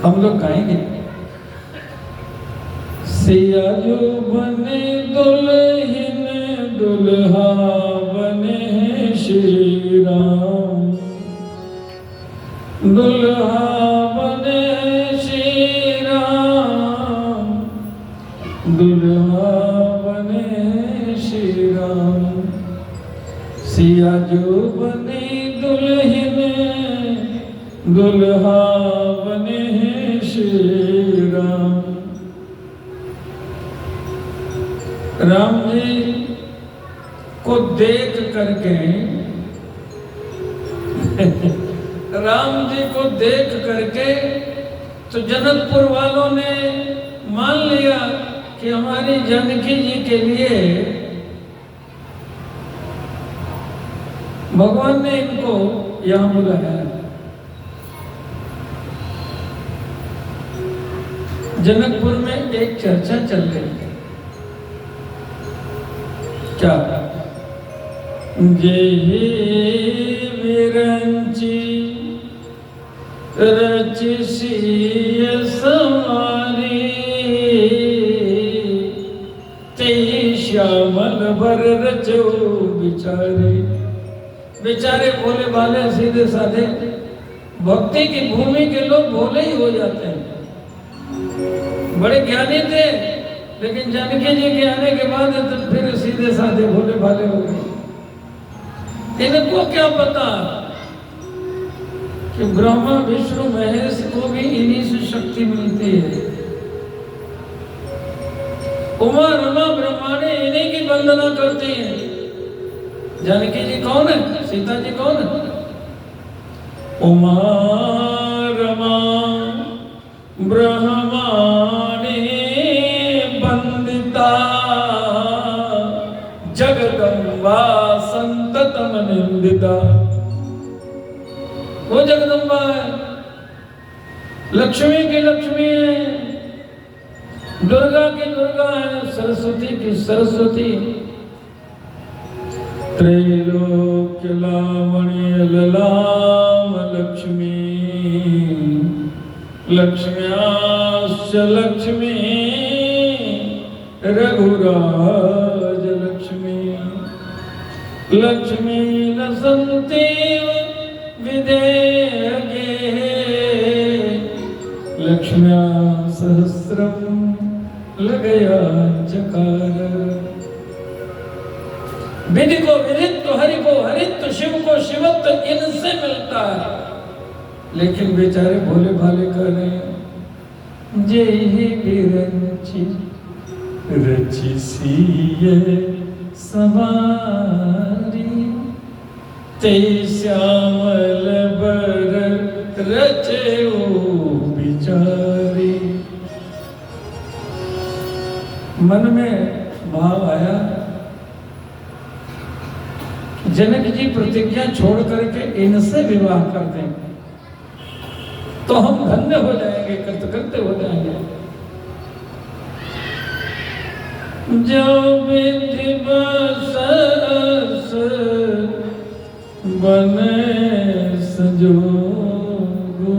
हम लोग गाएंगे। सिया जो बने दुल्हन दुल्हा बने श्री राम, दुल्हा बने श्री राम, दुल्हा बने श्री राम। सिया जो बने दुल्हन दुल्हा बने श्री राम। राम जी को देख करके राम जी को देख करके तो जनकपुर वालों ने मान लिया कि हमारी जानकी जी के लिए भगवान ने इनको यहां बुलाया। जनकपुर में एक चर्चा चल रही है, क्या? जय विरंची रचिसिय समारी, ते श्यामल भर रचो बिचारे। बेचारे भोले भाले सीधे साधे भक्ति की भूमि के लोग भोले ही हो जाते हैं। बड़े ज्ञानी थे, लेकिन जानकी जी के आने के बाद तो फिर सीधे साधे भोले भाले हो गए। इनको क्या पता कि ब्रह्मा विष्णु महेश को भी इन्हीं से शक्ति मिलती है। उमा रमा ब्रह्मांडे इन्हीं की वंदना करती हैं। जानकी जी कौन है? सीता जी कौन है? उमा रमा ब्रह्मांडे वंदिता, जगदम्बा संततम निंदिता। वो जगदम्बा है, लक्ष्मी की लक्ष्मी है, दुर्गा की दुर्गा है, सरस्वती की सरस्वती। त्रैलोक्य लावण्य ललाम लक्ष्मी, लक्ष्म्याश्च लक्ष्मी रघुराज लक्ष्मी। लक्ष्मी लसन्ति विदेहगे, लक्ष्म्या सहस्रम लगया चकार। विधि को विदित्व, हरि को हरित्व, शिव को शिवत्व इनसे मिलता है। लेकिन बेचारे भोले भाले कह रहे हैं जय विरंची रचिसिय समारी, ते श्यामल बर रचे बिचारी। मन में भाव आया, जनक जी प्रतिज्ञा छोड़ करके इनसे विवाह कर दें तो हम धन्य हो जाएंगे, कृतकृत्य हो जाएंगे। जो विधि बसरस बने संजोगु,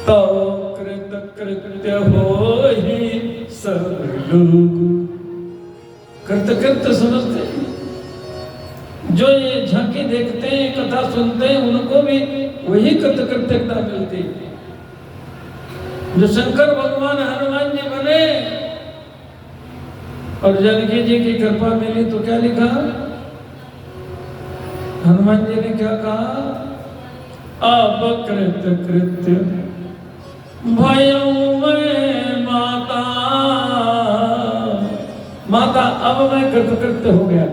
तो कृत कृत्य हो ही सब लोग। कृतकृत्य समझते हैं, जो ये झांकी देखते हैं, कथा सुनते हैं, उनको भी वही कृतकृत्यता मिलती है। जो शंकर भगवान हनुमान जी बने और जानकी जी की कृपा मिली तो क्या लिखा? हनुमान जी ने क्या कहा? अब कृत कृत्य भयऊ मैं माता, माता अब मैं कृतकृत्य हो गया।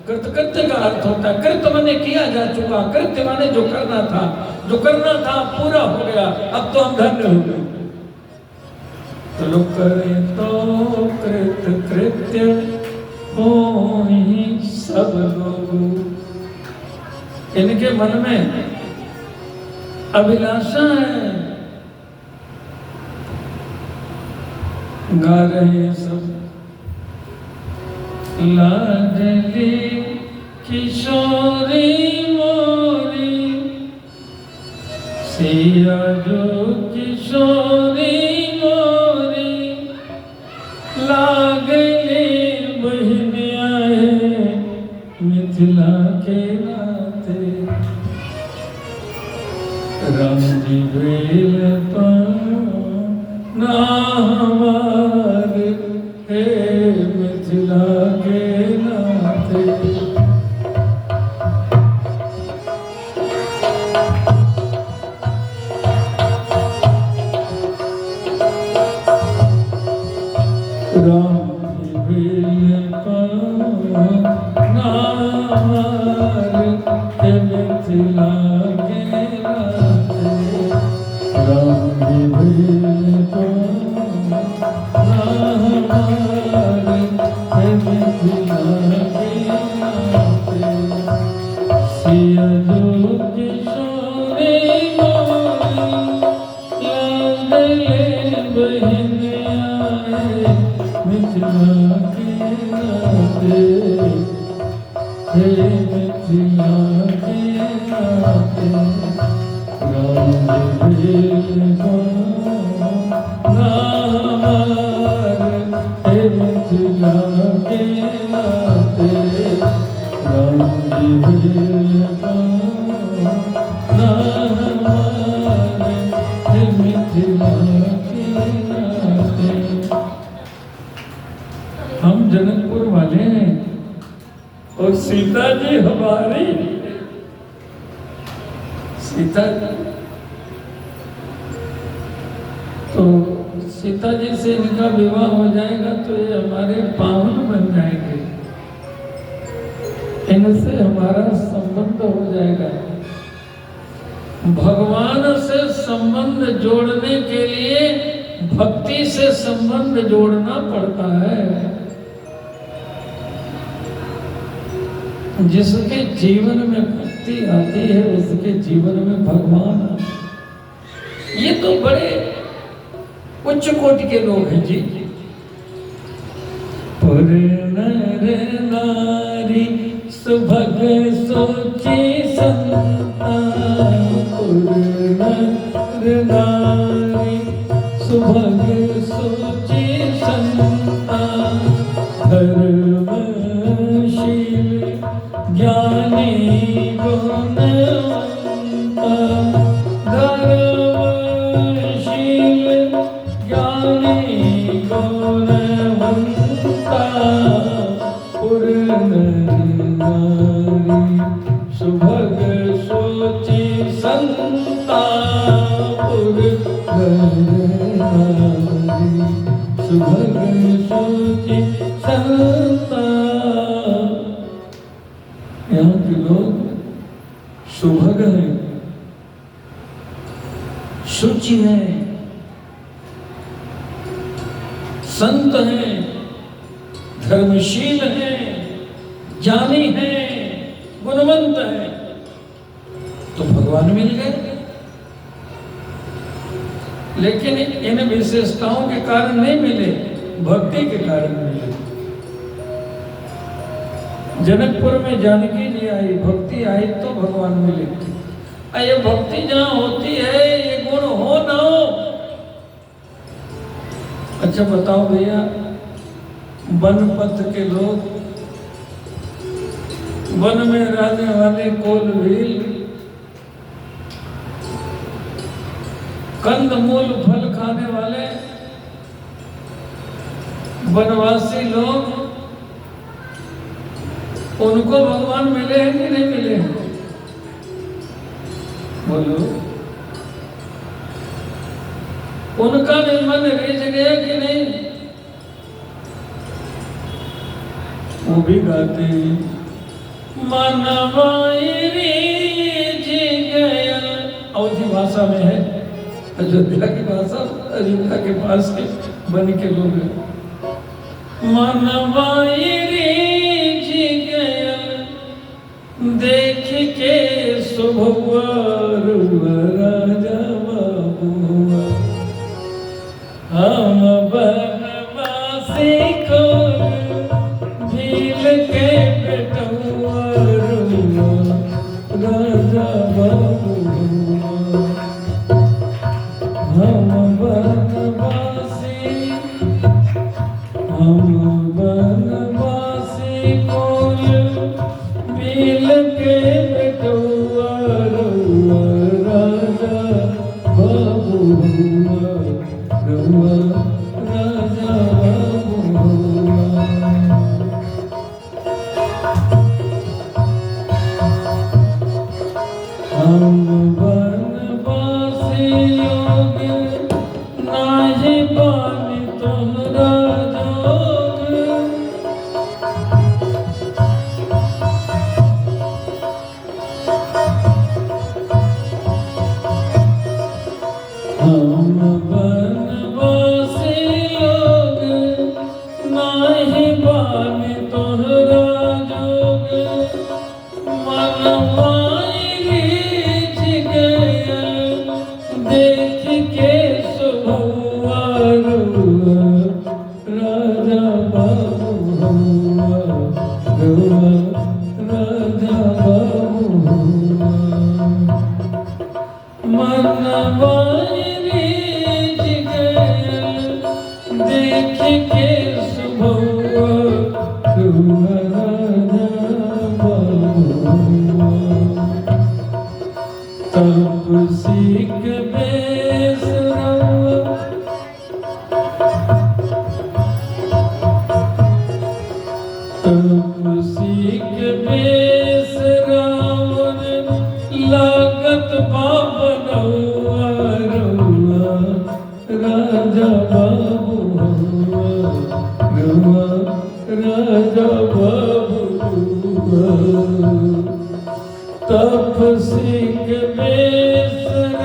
कृतकृत्य का अर्थ होता है कृत्य माने किया जा चुका, कृत्य माने जो करना था, जो करना था पूरा हो गया, अब तो हम धन्य हो गए। तो लोग करे तो कृत कृत्य हो ही सब लोग। इनके मन में अभिलाषा है, गा रहे सब लाडली किशोरी मोरी सिया जो किशोरी मोरी लागले बहनिया है मिथिला के नाते राम जी बेल ना हमारे हे मिथिला के नाते। राम जी बेल ना हमारे हे मिथिला के नाते राम जी बेल ना हमारे हे मिथिला के नाते सिया जो किशोरी मोरी लागले बहनिया है मिथिला के नाते हे मिथिला के नाते राम जी ना हमारे हे मिथिला के नाते राम जी ना हमारे हे मिथिला के नाते। हम जनकपुर वाले हैं और सीता जी हमारी सीता तो सीता जी से इनका विवाह हो जाएगा तो ये हमारे पावन बन जाएंगे, इनसे हमारा संबंध हो जाएगा। भगवान से संबंध जोड़ने के लिए भक्ति से संबंध जोड़ना पड़ता है। जिसके जीवन में भक्ति आती है उसके जीवन में भगवान आते। ये तो बड़े उच्च कोटि के लोग हैं जी। पुर नर नारी सुभग सोची संता पुर नर नारी सुभग सोची संता धर्मशील ज्ञानी गुणवंता धर्मशील ज्ञानी गुणवंता पुर नारी सुभग सोची संता पुर नारी सुभग सोची संता। यहाँ के लोग सुभग हैं, शुचि हैं, संत हैं, धर्मशील हैं, ज्ञानी हैं, गुणवंत हैं, तो भगवान मिल गए। लेकिन इन विशेषताओं के कारण नहीं मिले, भक्ति के कारण मिले। जनकपुर में जानकी जी आई, भक्ति आई तो भगवान मिले। ये भक्ति जहाँ होती है ये गुण हो ना हो। अच्छा बताओ भैया, वनपथ के लोग, वन में रहने वाले कोलभील, कंदमूल फल खाने वाले वनवासी लोग, उनको भगवान मिले हैं कि नहीं मिले हैं? बोलो, उनका मन रिझ गया कि नहीं? वो भी गाते मनवाई रिझ गया। अवधी भाषा में है, अयोध्या की भाषा, अयोध्या के पास के बन के लोग हैं। मनवाई रिझ गया देख के सुभुआ राजा बाबुआ हम बनवासी को भील के बेटुआ राजा बाबुआ। मनवाई रीझ गयल देख के सुबह तप सीख बेसरवा तप सीख बेसरावन लागत बाबनवा रउआ राजा बाबू रउआ राजा बाबू तप सीख बेसरावन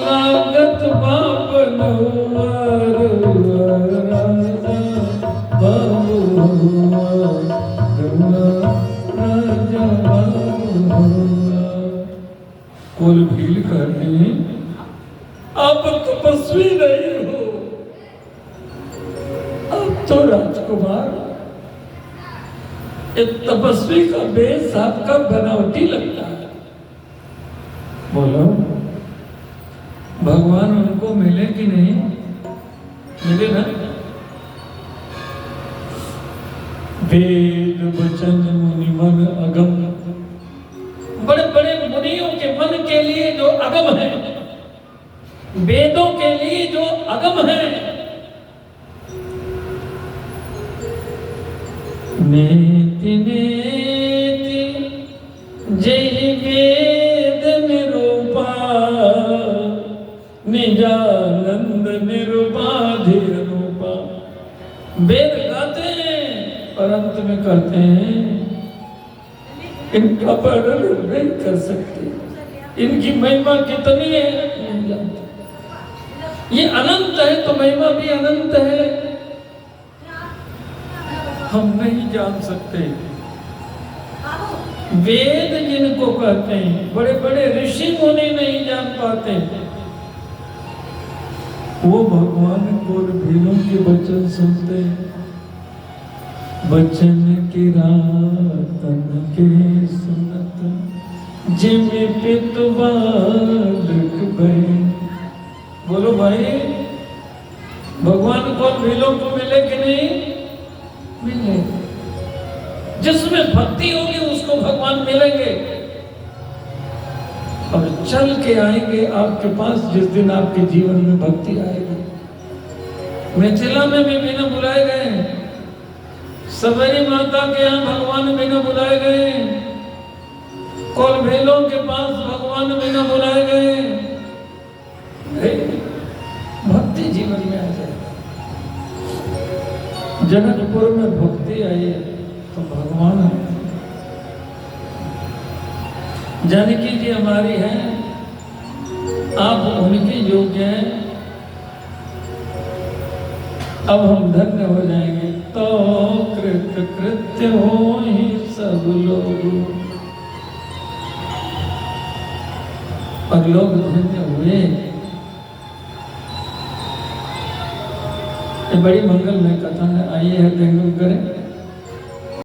लागत बाबनवा रउआ राजा बाबू राजा कुल भील करने आप तपस्वी नहीं हो, आप तो राजकुमार। एक तपस्वी का बेस आपका बनावटी लगता है। बोलो भगवान उनको मिले कि नहीं मिले ना? वेद वचन मुनि मन अगम, बड़े बड़े मुनियों के मन के लिए जो अगम है, वेदों के लिए जो अगम है, नेति नेति जय वेद निरूपा निजानंद निरुपाधि रूपा। वेद गाते हैं और अंत में करते हैं इनका वर्णन नहीं कर सकते, इनकी महिमा कितनी है नहीं जानते। ये अनंत है तो महिमा भी अनंत है, हम नहीं जान सकते। वेद जिनको कहते हैं बड़े बड़े ऋषि मुनि नहीं जान पाते। वो भगवान को भीलों के वचन सुनते, वचन की रातन के सुनत जिम पितवा लिख गए। बोलो भाई भगवान को भीलों को मिले कि नहीं मिले? जिसमें भक्ति होगी उसको भगवान मिलेंगे और चल के आएंगे आपके पास जिस दिन आपके जीवन में भक्ति आएगी। मिथिला में भी बिना बुलाए गए, सबरी माता के यहाँ भगवान बिना बुलाए गए, कोलभेलों के पास भगवान बिना बुलाए गए। भक्ति जीवन में आ जाए। जनकपुर में भक्ति आई तो भगवान आए। जानकी जी हमारी हैं, आप उनके योग्य हैं। अब हम धन्य हो जाएंगे। तो कृत कृत्य हो ही सब लोग, और लोग धन्य हुए। ये बड़ी मंगलमय कथा है, आइए है करें।